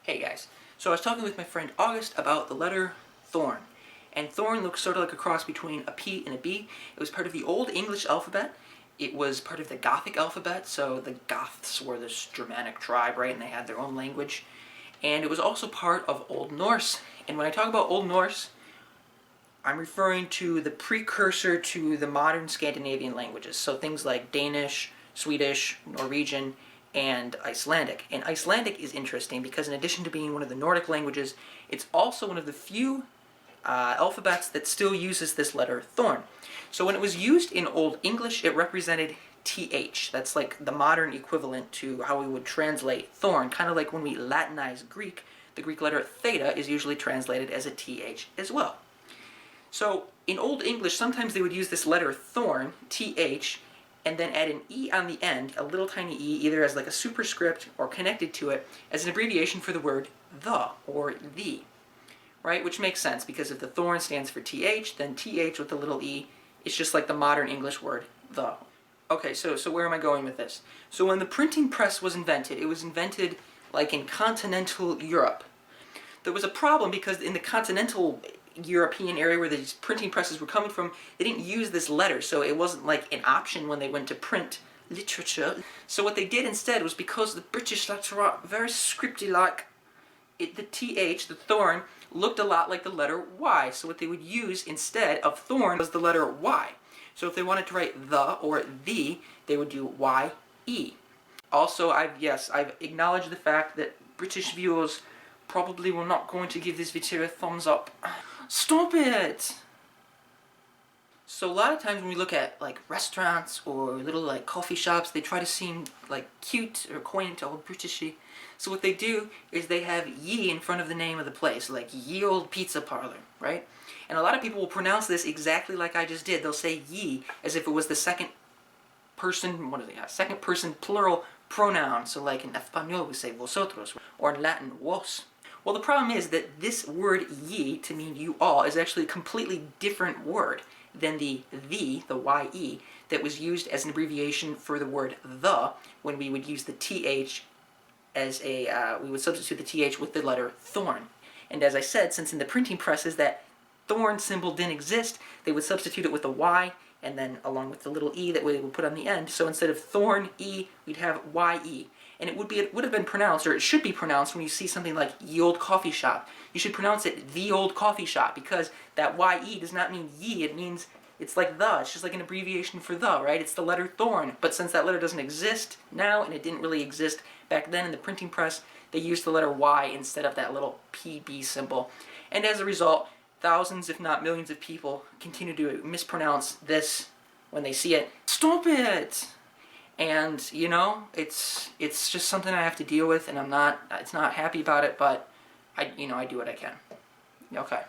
Hey guys, so I was talking with my friend August about the letter Thorn. And Thorn looks sort of like a cross between a P and a B. It was part of the Old English alphabet. It was part of the Gothic alphabet, so the Goths were this Germanic tribe, right? And they had their own language. And it was also part of Old Norse. And when I talk about Old Norse, I'm referring to the precursor to the modern Scandinavian languages. So things like Danish, Swedish, Norwegian, and Icelandic. And Icelandic is interesting because in addition to being one of the Nordic languages, it's also one of the few alphabets that still uses this letter Thorn. So when it was used in Old English, it represented TH. That's like the modern equivalent to how we would translate Thorn. Kind of like when we Latinize Greek, the Greek letter theta is usually translated as a TH as well. So in Old English, sometimes they would use this letter Thorn, TH, and then add an E on the end, a little tiny E, either as like a superscript or connected to it, as an abbreviation for the word the, or the. Right? Which makes sense, because if the Thorn stands for TH, then TH with the little E is just like the modern English word the. Okay, so where am I going with this? So when the printing press was invented, it was invented like in continental Europe. There was a problem because in the continental European area where these printing presses were coming from, they didn't use this letter, so it wasn't like an option when they went to print literature. So what they did instead was, because the British letter are very scripty-like, the TH, the Thorn, looked a lot like the letter Y. So what they would use instead of Thorn was the letter Y. So if they wanted to write the or the, they would do Y-E. Also, I've acknowledged the fact that British viewers probably were not going to give this video a thumbs up. Stop it! So a lot of times when we look at like restaurants or little like coffee shops, they try to seem like cute or quaint or Britishy. So what they do is they have ye in front of the name of the place, like ye old pizza parlor, right? And a lot of people will pronounce this exactly like I just did. They'll say ye as if it was the second person plural pronoun. So like in Espanol we say vosotros, or in Latin vos. Well, the problem is that this word ye, to mean you all, is actually a completely different word than the Y-E, that was used as an abbreviation for the word the, when we would use the TH as we would substitute the TH with the letter Thorn. And as I said, since in the printing presses that Thorn symbol didn't exist, they would substitute it with a Y, and then along with the little E that we would put on the end. So instead of Thorn E, we'd have Y-E. And it would have been pronounced, or it should be pronounced, when you see something like ye old coffee shop. You should pronounce it the old coffee shop, because that Y-E does not mean ye, it means, it's like the, it's just like an abbreviation for the, right? It's the letter Thorn. But since that letter doesn't exist now, and it didn't really exist back then in the printing press, they used the letter Y instead of that little PB symbol. And as a result, thousands, if not millions of people continue to mispronounce this when they see it. Stop it! And, you know, it's just something I have to deal with, and it's not happy about it, but I do what I can. Okay.